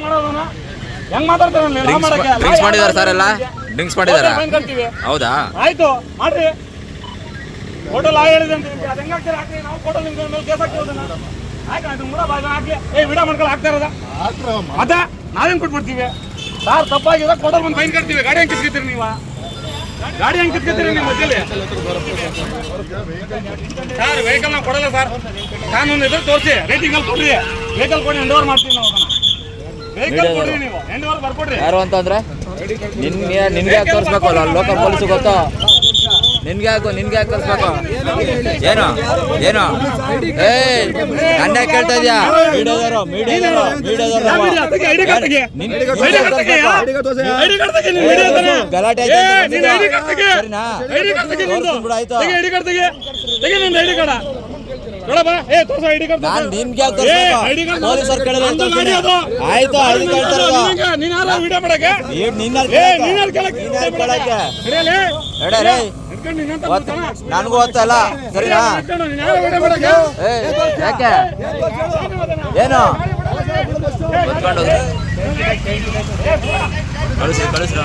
ಮಾಡೋದನ್ನ ಹೆಂಗ್ ಮಾತಾಡ್ತಾರೆ ಡ್ರಿಂಕ್ಸ್ ಮಾಡಿದಾರೆ ಸರ್ ಎಲ್ಲ ಡ್ರಿಂಕ್ಸ್ ಮಾಡಿದಾರೆ ಹೌದಾ ಆಯ್ತು ಮಾಡ್ರಿ ಹೋಟೆಲ್ ಹೇಳಿದೆ ಅಂತ ಅದು ಹೆಂಗಾಗ್ತಾರೆ ಹಾಕಿ ನಾವು ಫೋಟೋ ನಿಮ್ಗೆ ಮೇಲೆ ಕೇಸ್ ಹಾಕ್ತಿರೋದನ್ನ ಆಯ್ತು ಅದು ಮೂಡ ಬಾಜು ಹಾಕಿ ವಿಡಿಯೋ ಮಾಡ್ಕೊಂಡು ಹಾಕ್ತಾ ಇರೋದ ಮತ್ತೆ ನಾವೇನ್ ಕೊಟ್ಬಿಡ್ತೀವಿ ಸರ್ ತಪ್ಪಾಗಿದೆ ಹೋಟೆಲ್ ಬಂದು ಫೈನ್ ಕಟ್ತೀವಿ ಗಾಡಿ ಹೆಂಗೆ ಕಿತ್ಕೊತೀರಿ ನೀವು ಗಾಡಿ ಹೆಂಗೆ ಕಿತ್ಕೊತೀರಿ ನೀವು ಮಧ್ಯದಲ್ಲಿ ಸರ್ ವೆಹಿಕಲ್ ನಾವು ಕೊಡಲ್ಲ ಸರ್ ಕಾನೂನು ಇದ್ರೆ ತೋರಿಸಿ ರೇಟಿಂಗ್ ಅಲ್ಲಿ ಕೊಡ್ರಿ ವೆಹಿಕಲ್ ಕೊಡಿ ಹ್ಯಾಂಡ್ ಮಾಡ್ತೀವಿ ನಾವು ವೆಹಿಕಲ್ ಕೊಡ್ರಿ ನೀವು ಹ್ಯಾಂಡ್ ಬರ್ಕೊಡ್ರಿ ಯಾರು ಅಂತಂದ್ರೆ ನಿನ್ಗೆ ಯಾಕೆ ತೋರಿಸ್ಬೇಕು ಅಲ್ಲ ಲೋಕಲ್ ಪೊಲೀಸ್ ಗೊತ್ತಾ ನಿನ್ಗೆ ಯಾಕೆ ಕಲ್ಸ್ಬೇಕು ಏನು ಏನು ನನ್ನ ಕೇಳ್ತಾ ಇದೆಯಾ ಗಲಾಟೆ ಆಯ್ತು ನನಗೂ ಗೊತ್ತಲ್ಲ ಸರಿನಾ ಯಾಕೆ ಏನು ಕಳಿಸ್ರಿ ಕಳಿಸ್ರಿ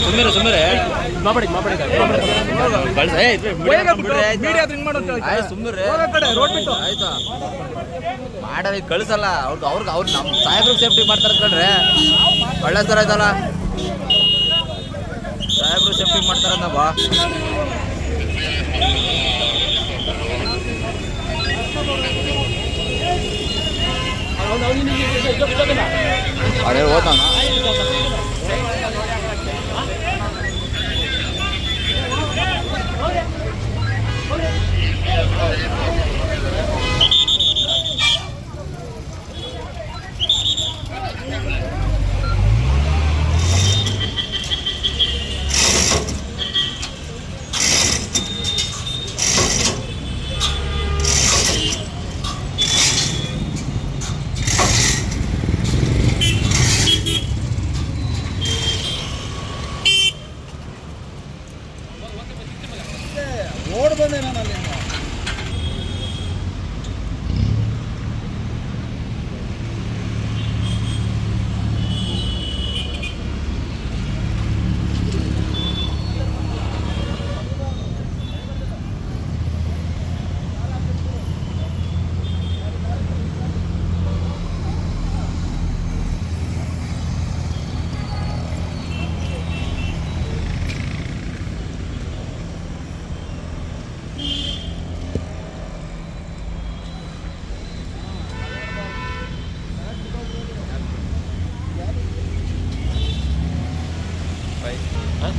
ಸುಮ್ಮನೆ ಸುಮ್ಮನೆ ಆಯ್ತಾ ಮಾಡ ಕಳಿಸಲ್ಲ ಅವ್ರು ನಮ್ಮ ಸಾಹೇಬ್ರಿಗೆ ಸೇಫ್ಟಿ ಮಾಡ್ತಾರೆ ಕಂಡ್ರೆ ಒಳ್ಳೆ ಥರ ಆಯ್ತಲ್ಲ ಸಾಹೇಬ್ರು ಸೇಫ್ಟಿ ಮಾಡ್ತಾರಂತ ಬಾ ಅದೇ ಓದ್ತಾನ ಓಡ್ ಬಂದೆ ನಾನು ಅಲ್ಲಿ Huh?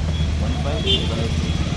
1.5